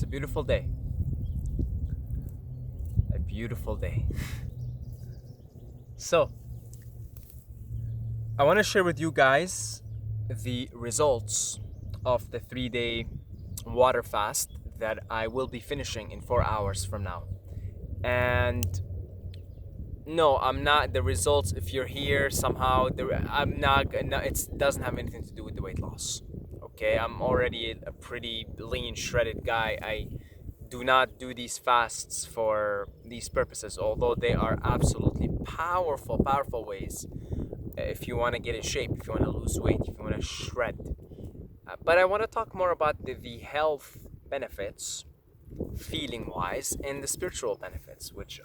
a beautiful day. A beautiful day. So, I want to share with you guys the results of the 3-day water fast that I will be finishing in 4 hours from now. And no, I'm not the results. If you're here somehow, I'm not. No, it doesn't have anything to do with the weight loss. Okay, I'm already a pretty lean, shredded guy. I do not do these fasts for these purposes, although they are absolutely powerful ways. If you want to get in shape, if you want to lose weight, if you want to shred. But I want to talk more about the health benefits, feeling wise, and the spiritual benefits, which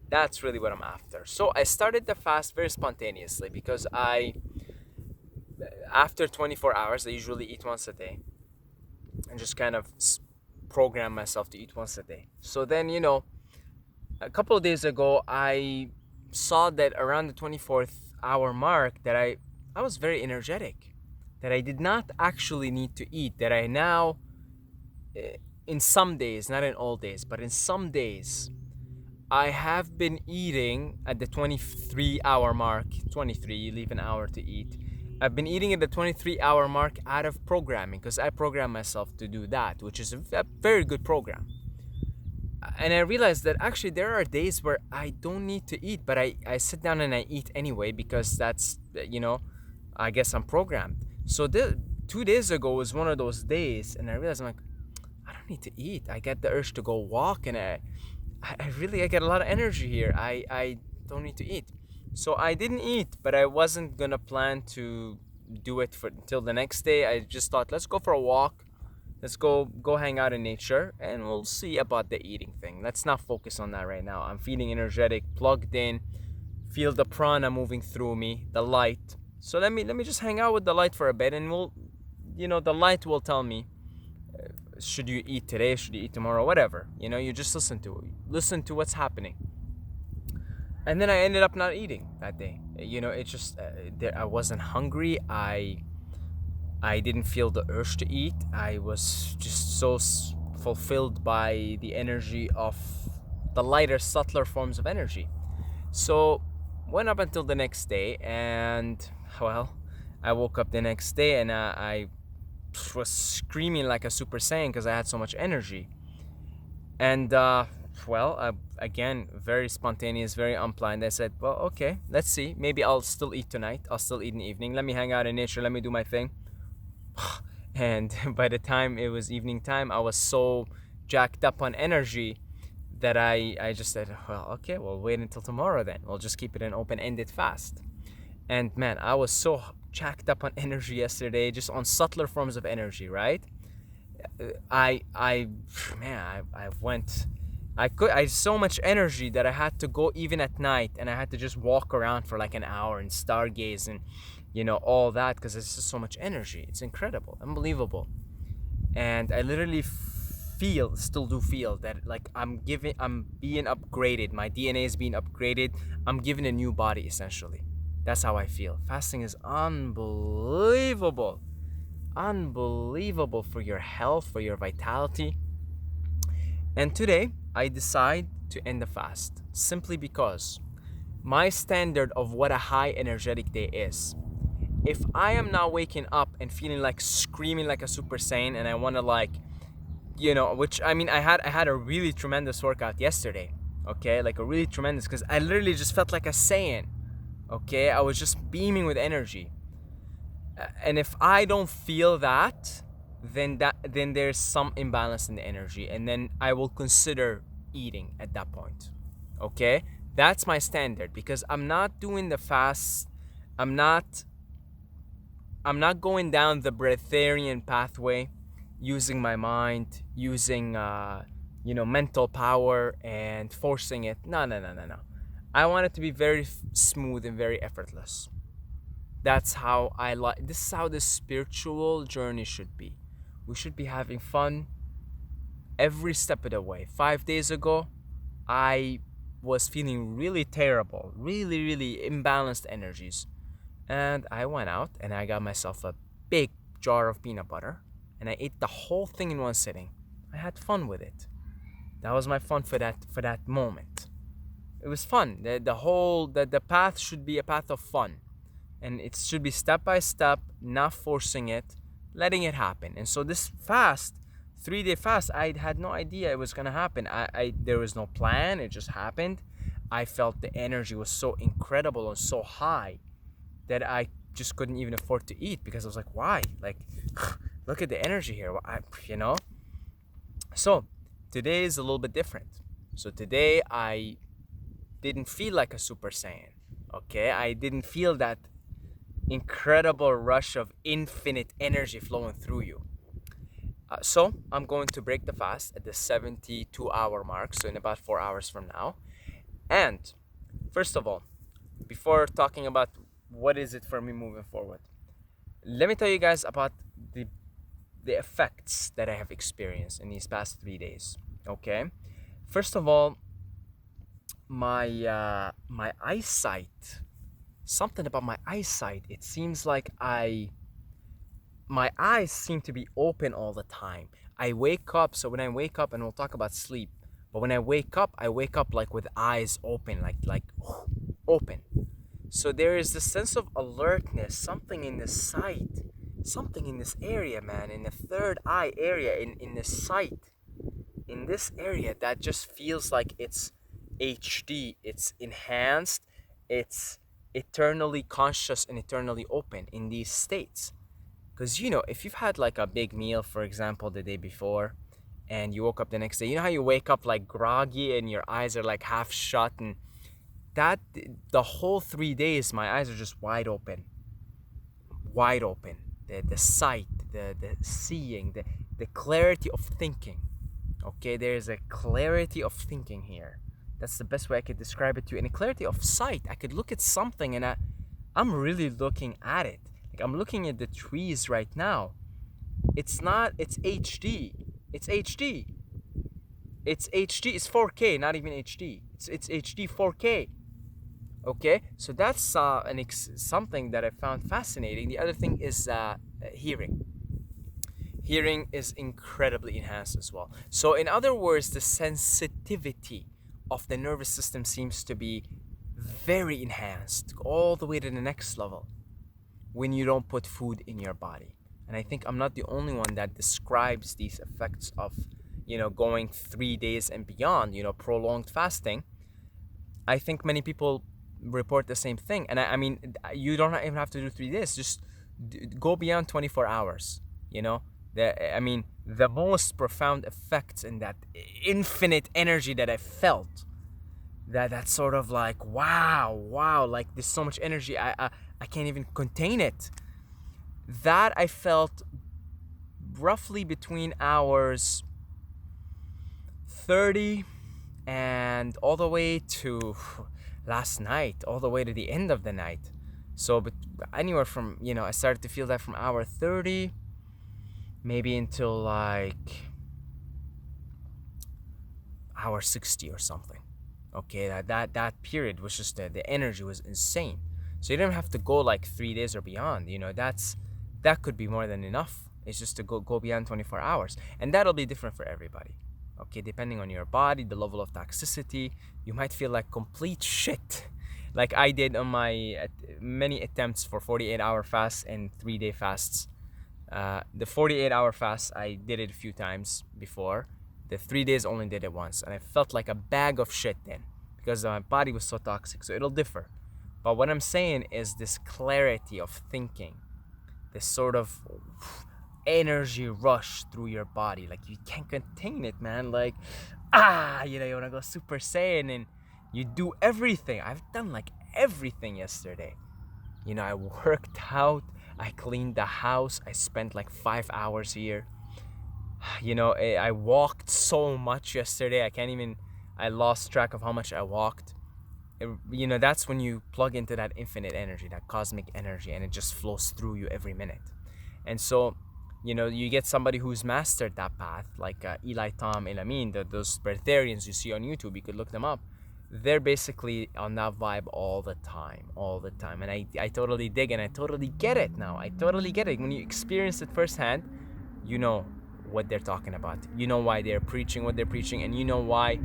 that's really what I'm after. So I started the fast very spontaneously because after 24 hours, I usually eat once a day and just kind of program myself to eat once a day. So then, a couple of days ago, I saw that around the 24th hour mark that I was very energetic, that I did not actually need to eat, that I now, in some days, not in all days, but in some days, I have been eating at the 23-hour mark. 23, you leave an hour to eat. I've been eating at the 23-hour mark out of programming because I program myself to do that, which is a very good program. And I realized that actually there are days where I don't need to eat, but I sit down and I eat anyway because that's, I guess I'm programmed. So 2 days ago was one of those days, and I realized I'm like, I don't need to eat. I get the urge to go walk, and I get a lot of energy here. I don't need to eat. So I didn't eat, but I wasn't gonna plan to do it until the next day. I just thought, let's go for a walk. Let's go hang out in nature, and we'll see about the eating thing. Let's not focus on that right now. I'm feeling energetic, plugged in, feel the prana moving through me, the light. So let me just hang out with the light for a bit, and the light will tell me, should you eat today, should you eat tomorrow, whatever. You just listen to what's happening. And then I ended up not eating that day. It just I wasn't hungry. I didn't feel the urge to eat. I was just so fulfilled by the energy of the lighter, subtler forms of energy. So went up until the next day, and well, I woke up the next day and I was screaming like a Super Saiyan because I had so much energy. And again, very spontaneous, very unplanned. I said, well, okay, let's see. Maybe I'll still eat tonight. I'll still eat in the evening. Let me hang out in nature. Let me do my thing. And by the time it was evening time, I was so jacked up on energy that I just said, well, okay, we'll wait until tomorrow then. We'll just keep it an open-ended fast. And man, I was so jacked up on energy yesterday, just on subtler forms of energy, right? I had so much energy that I had to go even at night, and I had to just walk around for like an hour and stargaze and all that, because there's just so much energy. It's incredible, unbelievable. And I literally still do feel that like I'm being upgraded. My DNA is being upgraded. I'm given a new body essentially. That's how I feel. Fasting is unbelievable for your health, for your vitality. And today I decide to end the fast simply because my standard of what a high energetic day is, if I am now waking up and feeling like screaming like a Super Saiyan, and I want to which I mean, I had a really tremendous workout yesterday, okay, like a really tremendous, because I literally just felt like a Saiyan, okay, I was just beaming with energy. And if I don't feel that, then there's some imbalance in the energy, and then I will consider eating at that point. Okay, that's my standard, because I'm not doing the fast. I'm not going down the breatharian pathway, using my mind, using mental power and forcing it. No. I want it to be very smooth and very effortless. That's how I like. This is how the spiritual journey should be. We should be having fun every step of the way. 5 days ago, I was feeling really terrible, really imbalanced energies. And I went out and I got myself a big jar of peanut butter, and I ate the whole thing in one sitting. I had fun with it. That was my fun for that moment. It was fun. The path should be a path of fun, and it should be step by step, not forcing it, letting it happen. And so this fast, 3-day fast, I had no idea it was gonna happen. I there was no plan. It just happened. I felt the energy was so incredible and so high that I just couldn't even afford to eat, because I was like, why? Like, look at the energy here. You know. So today is a little bit different. So today I didn't feel like a Super Saiyan. Okay, I didn't feel that incredible rush of infinite energy flowing through you. So I'm going to break the fast at the 72-hour mark, so in about 4 hours from now. And first of all, before talking about what is it for me moving forward, let me tell you guys about the effects that I have experienced in these past 3 days. Okay, first of all, my eyesight, something about my eyesight, it seems like my eyes seem to be open all the time. I wake up, so when I wake up, and we'll talk about sleep, but when I wake up like with eyes open, like open. So there is this sense of alertness, something in the sight, something in this area, man, in the third eye area, in the sight, in this area, that just feels like it's HD, it's enhanced, it's eternally conscious and eternally open in these states. Because, if you've had like a big meal, for example, the day before, and you woke up the next day, you know how you wake up like groggy and your eyes are like half shut, and that the whole 3 days, my eyes are just wide open. Wide open. The sight, the seeing, the clarity of thinking. Okay, there's a clarity of thinking here. That's the best way I could describe it to you. And a clarity of sight. I could look at something and I'm really looking at it. Like, I'm looking at the trees right now. It's HD. It's HD. It's HD. It's 4K, not even HD. It's HD 4K. Okay, so that's something that I found fascinating. The other thing is hearing. Hearing is incredibly enhanced as well. So in other words, the sensitivity of the nervous system seems to be very enhanced, all the way to the next level, when you don't put food in your body. And I think I'm not the only one that describes these effects of, going 3 days and beyond, prolonged fasting. I think many people report the same thing. And I mean, you don't even have to do 3 days. Just go beyond 24 hours, the most profound effects in that infinite energy that I felt, that's sort of like, wow, like there's so much energy, I can't even contain it. That I felt roughly between hours 30 and all the way to last night, all the way to the end of the night. So, but anywhere from, I started to feel that from hour 30 maybe until like hour 60 or something. Okay, that period was just the energy was insane. So you don't have to go like 3 days or beyond. That could be more than enough. It's just to go beyond 24 hours, and that'll be different for everybody. Okay, depending on your body, the level of toxicity, you might feel like complete shit, like I did on my many attempts for 48-hour fasts and 3-day fasts. The 48-hour fast, I did it a few times before. The 3 days only did it once, and I felt like a bag of shit then, because my body was so toxic. So it'll differ. But what I'm saying is this clarity of thinking, this sort of energy rush through your body, like you can't contain it, man. Like, you wanna go Super Saiyan, and you do everything. I've done like everything yesterday. I worked out, I cleaned the house, I spent like 5 hours here. I walked so much yesterday, I lost track of how much I walked. That's when you plug into that infinite energy, that cosmic energy, and it just flows through you every minute. And so, you get somebody who's mastered that path, like Eli Tom, Elamin, those breatharians you see on YouTube, you could look them up. They're basically on that vibe all the time. And I totally dig, and I totally get it now. I totally get it. When you experience it firsthand, you know what they're talking about. You know why they're preaching what they're preaching, and you know why,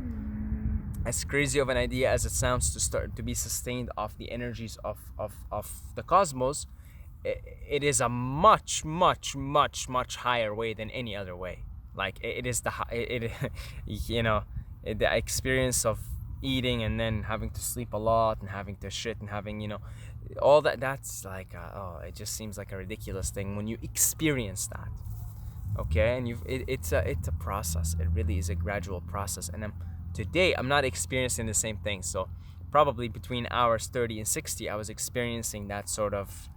as crazy of an idea as it sounds, to start to be sustained off the energies of the cosmos, it is a much much higher way than any other way. Like it is you know, the experience of eating and then having to sleep a lot and having to shit and having, you know, all that, that's like oh, it just seems like a ridiculous thing when you experience that. Okay, and it's a process. It really is a gradual process, and today I'm not experiencing the same thing. So probably between hours 30 and 60 I was experiencing that sort of,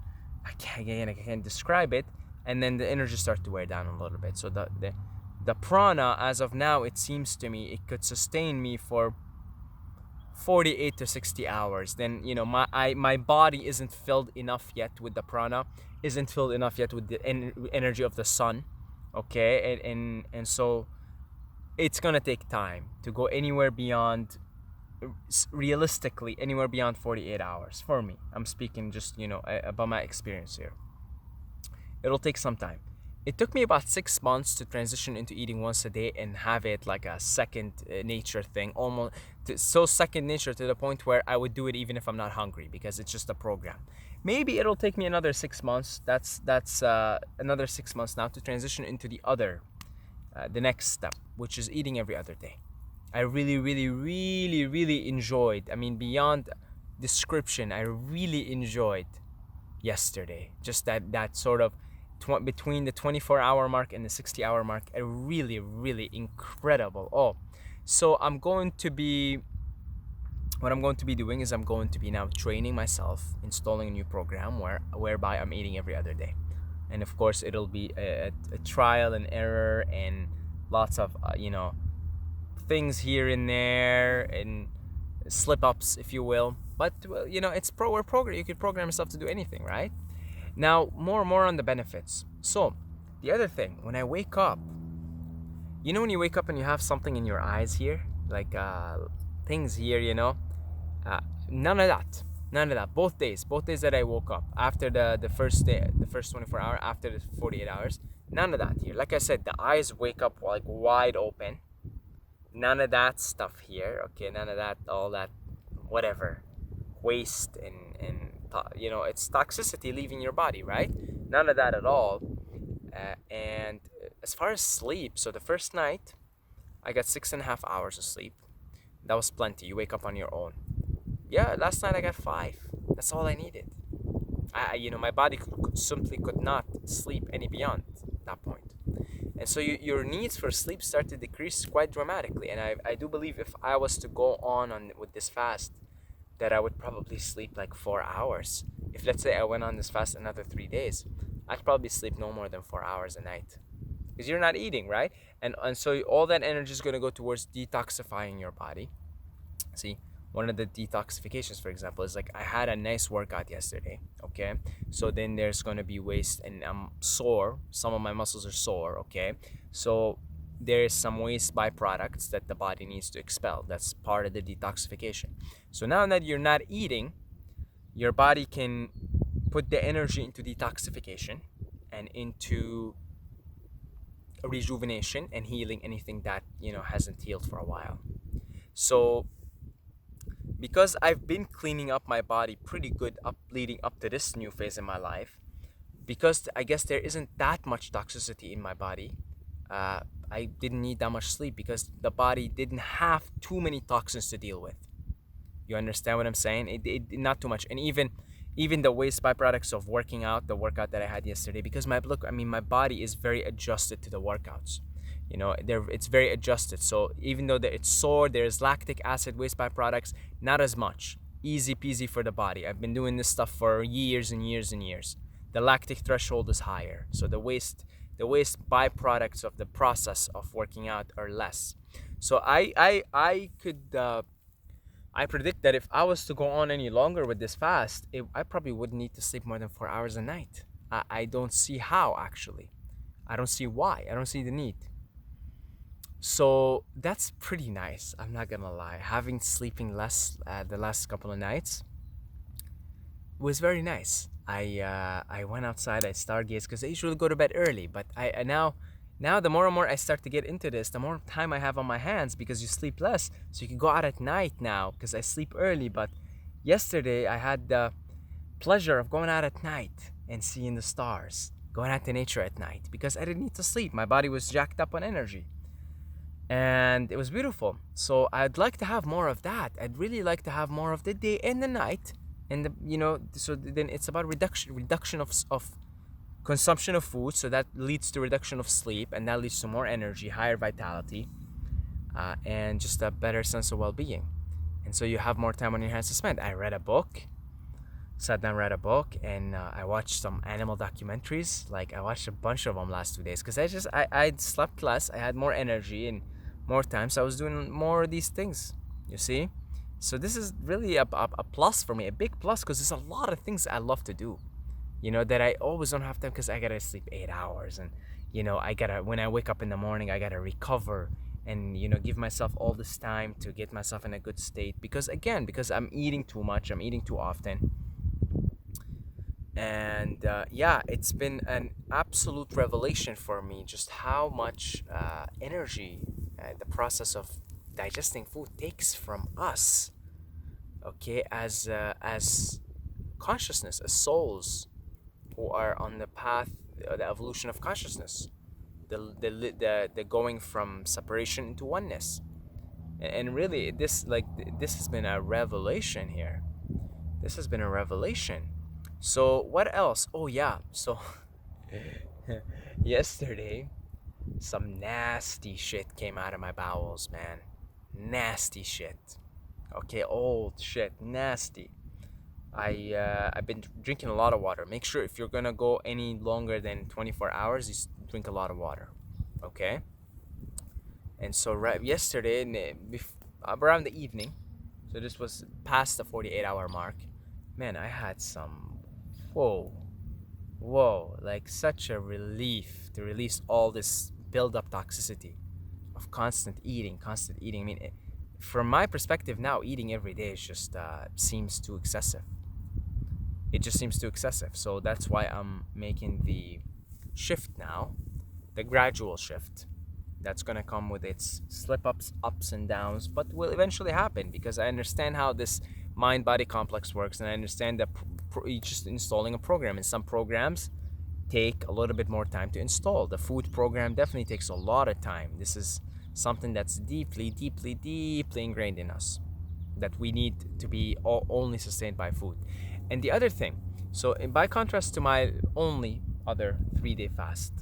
I can't describe it, and then the energy started to wear down a little bit. So the prana, as of now, it seems to me it could sustain me for 48 to 60 hours. Then, you know, my body isn't filled enough yet with the prana, isn't filled enough yet with the energy of the sun. Okay, and so it's gonna take time to go anywhere beyond, realistically, anywhere beyond 48 hours for me. I'm speaking just, you know, about my experience here. It'll take some time. It took me about 6 months to transition into eating once a day and have it like a second nature thing, almost so second nature to the point where I would do it even if I'm not hungry, because it's just a program. Maybe it'll take me another 6 months. That's another 6 months now to transition into the next step, which is eating every other day. I really enjoyed. I mean, beyond description, I really enjoyed yesterday. Just that sort of between the 24-hour mark and the 60-hour mark, a really incredible. Oh, so what I'm going to be doing is I'm going to be now training myself, installing a new program whereby I'm eating every other day. And of course it'll be a trial and error and lots of you know, things here and there and slip ups, if you will. But well, you know, it's we're program. You could program yourself to do anything, right? Now, more on the benefits. So, the other thing, when I wake up, you know, when you wake up and you have something in your eyes here, like things here, you know, none of that. None of that. Both days that I woke up after the first day, the first 24 hour, after the 48 hours, none of that here. Like I said, the eyes wake up like wide open. None of that stuff here. Okay, none of that, all that, whatever, waste and you know, it's toxicity leaving your body, right? None of that at all. And as far as sleep, so the first night I got 6.5 hours of sleep. That was plenty. You wake up on your own. Yeah, last night I got 5. That's all I needed. You know, my body simply could not sleep any beyond that point. And so your needs for sleep start to decrease quite dramatically. And I do believe if I was to go on with this fast, that I would probably sleep like 4 hours. If, let's say, I went on this fast another 3 days, I'd probably sleep no more than 4 hours a night. Because you're not eating, right? And so all that energy is going to go towards detoxifying your body. See, one of the detoxifications, for example, is like I had a nice workout yesterday, okay? So then there's going to be waste and I'm sore. Some of my muscles are sore, okay? So there is some waste byproducts that the body needs to expel. That's part of the detoxification. So now that you're not eating, your body can put the energy into detoxification and into rejuvenation and healing anything that, you know, hasn't healed for a while. So because I've been cleaning up my body pretty good leading up to this new phase in my life, because I guess there isn't that much toxicity in my body, I didn't need that much sleep because the body didn't have too many toxins to deal with. You understand what I'm saying? It not too much. And even the waste byproducts of working out, the workout that I had yesterday, because my body is very adjusted to the workouts. You know, it's very adjusted. So even though it's sore, there's lactic acid waste byproducts, not as much. Easy peasy for the body. I've been doing this stuff for years and years and years. The lactic threshold is higher, so the waste byproducts of the process of working out are less. So I predict that if I was to go on any longer with this fast, I probably wouldn't need to sleep more than 4 hours a night. I don't see how, actually. I don't see why. I don't see the need. So that's pretty nice. I'm not gonna lie. Having sleeping less the last couple of nights was very nice. I went outside. I stargazed because I usually go to bed early, but I now Now, the more and more I start to get into this, the more time I have on my hands because you sleep less. So you can go out at night now because I sleep early. But yesterday, I had the pleasure of going out at night and seeing the stars, going out to nature at night because I didn't need to sleep. My body was jacked up on energy. And it was beautiful. So I'd like to have more of that. I'd really like to have more of the day and the night. And so then it's about reduction of consumption of food, so that leads to reduction of sleep, and that leads to more energy, higher vitality, and just a better sense of well-being. And so you have more time on your hands to spend. I read a book, sat down, read a book, and I watched some animal documentaries. Like, I watched a bunch of them last 2 days because I slept less, I had more energy and more time, so I was doing more of these things, you see. So this is really a plus for me, a big plus, because there's a lot of things I love to do, that I always don't have time because I gotta sleep 8 hours, and when I wake up in the morning, I gotta recover and give myself all this time to get myself in a good state, because I'm eating too much, I'm eating too often. And yeah, it's been an absolute revelation for me just how much energy the process of digesting food takes from us, okay, as consciousness, as souls who are on the path, the evolution of consciousness, the going from separation into oneness. And really, this has been a revelation here. This has been a revelation. So what else? Oh yeah, so yesterday some nasty shit came out of my bowels, man. Nasty shit. Okay, old shit, nasty. I've been drinking a lot of water. Make sure if you're gonna go any longer than 24 hours, you drink a lot of water, okay? And so right yesterday, around the evening, so this was past the 48-hour mark. Man, I had some, whoa, like such a relief to release all this build-up toxicity of constant eating. I mean, from my perspective now, eating every day is just seems too excessive. It just seems too excessive. So that's why I'm making the shift now, the gradual shift. That's gonna come with its slip-ups, ups and downs, but will eventually happen because I understand how this mind-body complex works, and I understand that just installing a program. And some programs take a little bit more time to install. The food program definitely takes a lot of time. This is something that's deeply ingrained in us, that we need to be only sustained by food. And the other thing, so by contrast to my only other 3-day fast,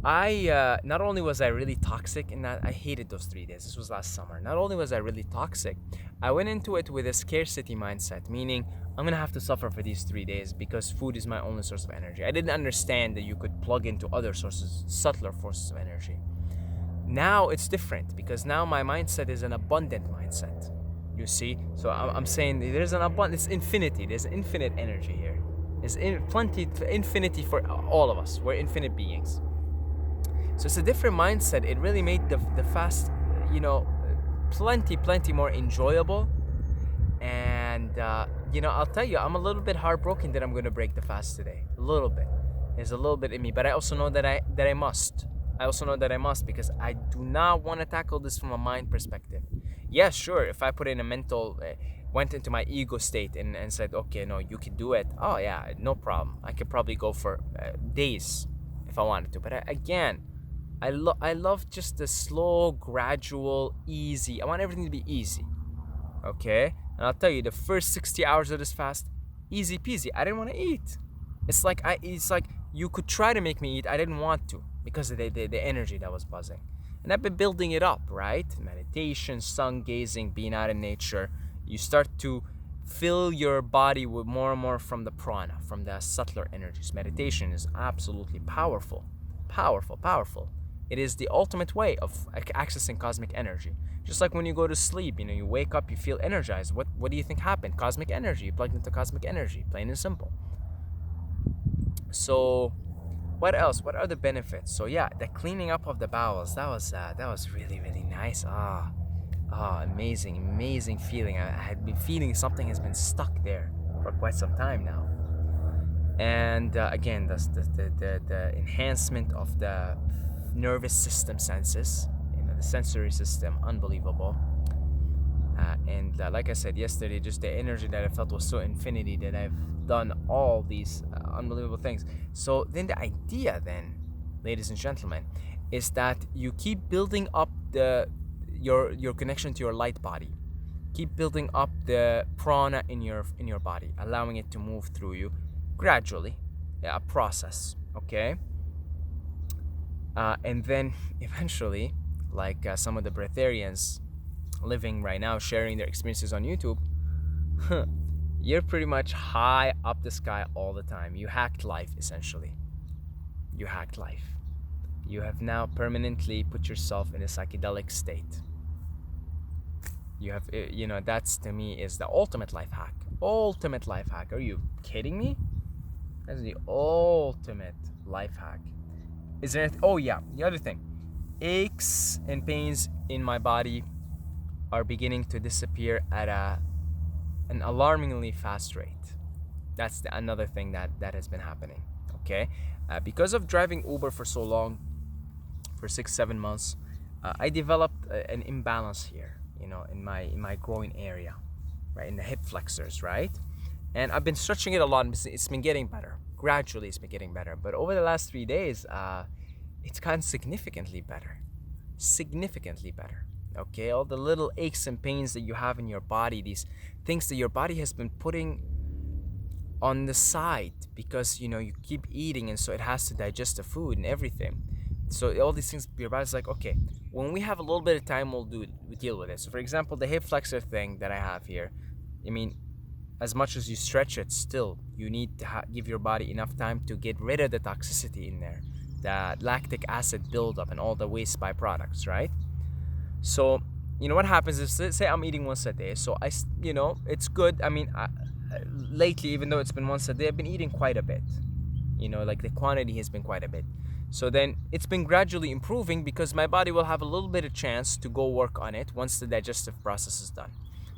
I not only was I really toxic in that I hated those 3 days. This was last summer. Not only was I really toxic, I went into it with a scarcity mindset, meaning I'm gonna have to suffer for these 3 days because food is my only source of energy. I didn't understand that you could plug into other sources, subtler forces of energy. Now it's different because now my mindset is an abundant mindset. You see, so I'm saying there's an abundance, it's infinity. There's infinite energy here. There's infinity for all of us. We're infinite beings. So it's a different mindset. It really made the fast, plenty more enjoyable. And I'll tell you, I'm a little bit heartbroken that I'm gonna break the fast today. A little bit. There's a little bit in me, but I also know that I must. I also know that I must because I do not want to tackle this from a mind perspective. Yes, sure. If I put in a mental, went into my ego state and said, okay, no, you can do it. Oh yeah, no problem. I could probably go for days if I wanted to. But again, I love just the slow, gradual, easy. I want everything to be easy. Okay? And I'll tell you, the first 60 hours of this fast, easy peasy. I didn't want to eat. It's like you could try to make me eat. I didn't want to because of the energy that was buzzing. And I've been building it up, right? Meditation, sun gazing, being out in nature. You start to fill your body with more and more from the prana, from the subtler energies. Meditation is absolutely powerful. Powerful. It is the ultimate way of accessing cosmic energy. Just like when you go to sleep, you wake up, you feel energized. What do you think happened? Cosmic energy. You plugged into cosmic energy, plain and simple. So, what else? What are the benefits? So yeah, the cleaning up of the bowels. That was really nice. Amazing feeling. I had been feeling something has been stuck there for quite some time now. And again, the enhancement of the nervous system senses, the sensory system, unbelievable. And like I said yesterday, just the energy that I felt was so infinity that I've done all these unbelievable things. So then the idea then, ladies and gentlemen, is that you keep building up your connection to your light body. Keep building up the prana in your body, allowing it to move through you gradually, a process, okay? And then eventually, like some of the breatharians living right now, sharing their experiences on YouTube, you're pretty much high up the sky all the time. You hacked life, essentially. You hacked life. You have now permanently put yourself in a psychedelic state. You have, that's to me is the ultimate life hack. Ultimate life hack. Are you kidding me? That's the ultimate life hack. Is there anything? Oh, yeah. The other thing, aches and pains in my body are beginning to disappear at an alarmingly fast rate. That's another thing that has been happening. Okay, because of driving Uber for so long, for 6-7 months, I developed an imbalance here. In my groin area, right in the hip flexors, right, and I've been stretching it a lot. It's been getting better. Gradually, it's been getting better. But over the last 3 days, it's gotten significantly better. Significantly better. Okay, all the little aches and pains that you have in your body, these things that your body has been putting on the side because you keep eating, and so it has to digest the food and everything. So all these things, your body's like, okay, when we have a little bit of time, we deal with it. So for example, the hip flexor thing that I have here, I mean, as much as you stretch it, still you need to give your body enough time to get rid of the toxicity in there, the lactic acid buildup and all the waste byproducts, right? So what happens is, say I'm eating once a day, so it's good. I mean, lately, even though it's been once a day, I've been eating quite a bit. Like the quantity has been quite a bit. So then it's been gradually improving because my body will have a little bit of chance to go work on it once the digestive process is done.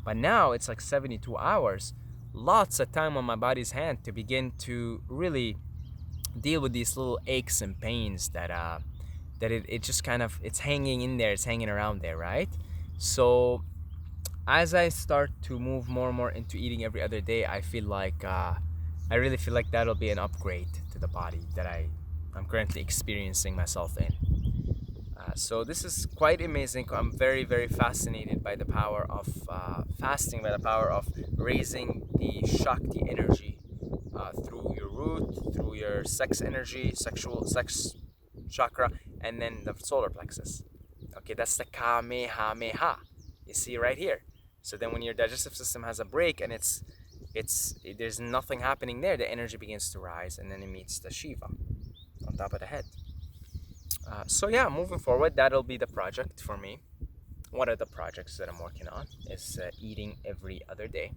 But now it's like 72 hours, lots of time on my body's hand to begin to really deal with these little aches and pains that it just kind of, it's hanging in there, it's hanging around there, right? So as I start to move more and more into eating every other day, I feel like I really feel like that'll be an upgrade to the body that I'm currently experiencing myself in. So this is quite amazing. I'm very, very fascinated by the power of fasting, by the power of raising the Shakti energy through your root, through your sex energy, sexual sex chakra, and then the solar plexus. Okay, that's the Kamehameha. You see right here. So then when your digestive system has a break and there's nothing happening there, the energy begins to rise, and then it meets the Shiva on top of the head. So yeah, moving forward, that'll be the project for me. One of the projects that I'm working on is eating every other day.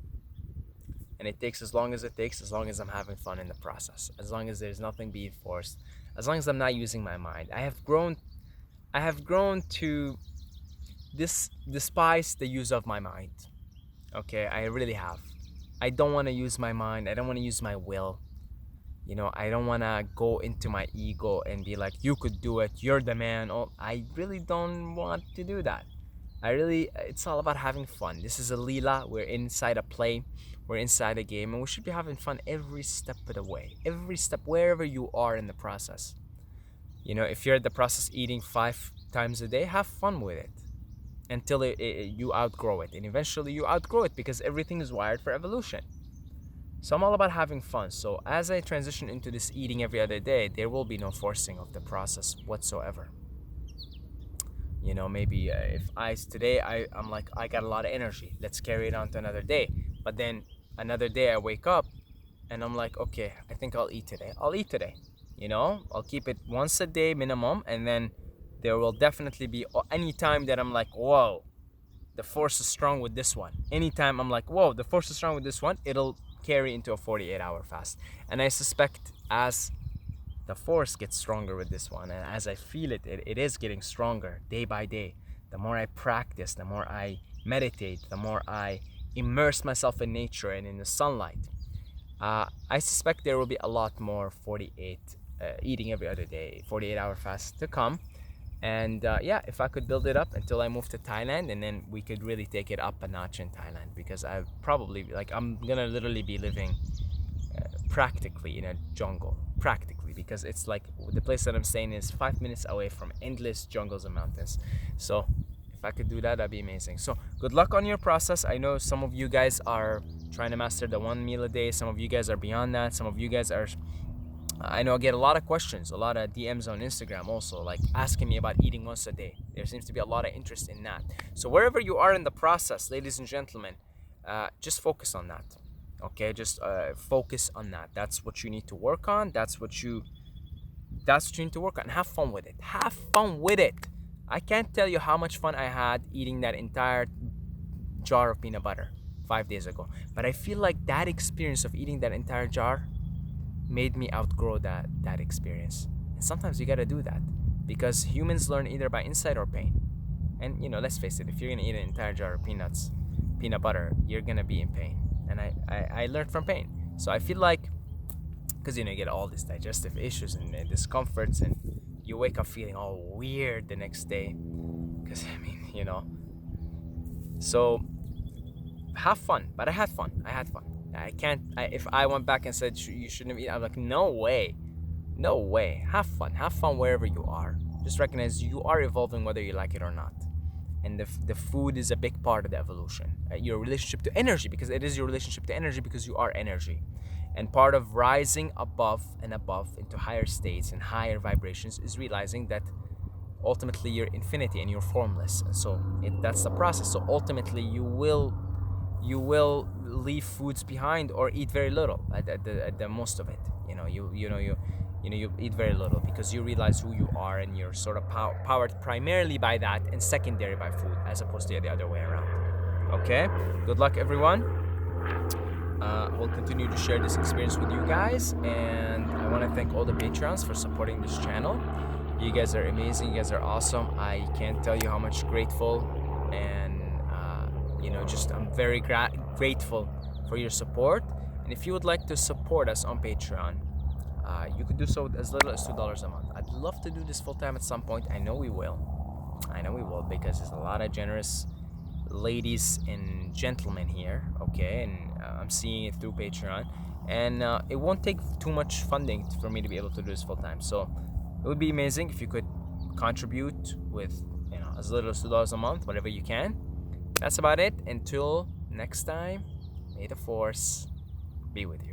And it takes as long as it takes, as long as I'm having fun in the process, as long as there's nothing being forced, as long as I'm not using my mind. I have grown to despise the use of my mind. Okay, I really have. I don't want to use my mind. I don't want to use my will. I don't want to go into my ego and be like, you could do it, you're the man. Oh, I really don't want to do that. It's all about having fun. This is a Leela. We're inside a play. We're inside a game, and we should be having fun every step of the way. Every step, wherever you are in the process. If you're at the process eating 5 times a day, have fun with it until you outgrow it. And eventually you outgrow it because everything is wired for evolution. So I'm all about having fun. So as I transition into this eating every other day, there will be no forcing of the process whatsoever. Maybe if I'm like, I got a lot of energy, let's carry it on to another day. But then another day I wake up and I'm like, okay, I think I'll eat today. I'll keep it once a day minimum, and then there will definitely be any time that I'm like, whoa, the force is strong with this one. Anytime I'm like, whoa, the force is strong with this one, it'll carry into a 48-hour fast. And I suspect as the force gets stronger with this one, and as I feel it is getting stronger day by day. The more I practice, the more I meditate, the more I immerse myself in nature and in the sunlight, I suspect there will be a lot more 48 eating every other day, 48-hour fast to come. And yeah, if I could build it up until I move to Thailand, and then we could really take it up a notch in Thailand, because I probably, like, I'm gonna literally be living practically in a jungle, practically, because it's like the place that I'm staying is 5 minutes away from endless jungles and mountains. So if I could do that, that'd be amazing. So good luck on your process. I know some of you guys are trying to master the 1 meal a day. Some of you guys are beyond that. Some of you guys are, I know I get a lot of questions, a lot of DMs on Instagram also, like asking me about eating once a day. There seems to be a lot of interest in that. So wherever you are in the process, ladies and gentlemen, just focus on that. Okay, just focus on that. That's what you need to work on. That's what you need to work on. Have fun with it. Have fun with it. I can't tell you how much fun I had eating that entire jar of peanut butter 5 days ago. But I feel like that experience of eating that entire jar made me outgrow that experience. And sometimes you gotta do that, because humans learn either by insight or pain. And let's face it, if you're gonna eat an entire jar of peanut butter, you're gonna be in pain. And I learned from pain. So I feel like, because you get all these digestive issues and discomforts, and you wake up feeling all weird the next day, because so have fun. But I had fun. I can't. If I went back and said you shouldn't have eaten, I'm like, no way. Have fun wherever you are. Just recognize you are evolving whether you like it or not. And the food is a big part of the evolution. Your relationship to energy, because it is your relationship to energy, because you are energy. And part of rising above and above into higher states and higher vibrations is realizing that ultimately you're infinity and you're formless. And so that's the process. So ultimately you will leave foods behind, or eat very little at the most of it. You eat very little, because you realize who you are, and you're sort of powered primarily by that and secondary by food, as opposed to the other way around. Okay, good luck everyone. We'll continue to share this experience with you guys, and I want to thank all the Patreons for supporting this channel. You guys are amazing. You guys are awesome. I can't tell you how much grateful, and I'm very grateful for your support. And if you would like to support us on Patreon, you could do so with as little as $2 a month. I'd love to do this full time at some point. I know we will, because there's a lot of generous ladies and gentlemen here. Okay, and I'm seeing it through Patreon, and it won't take too much funding for me to be able to do this full time. So it would be amazing if you could contribute with as little as $2 a month, whatever you can. That's about it. Until next time, may the force be with you.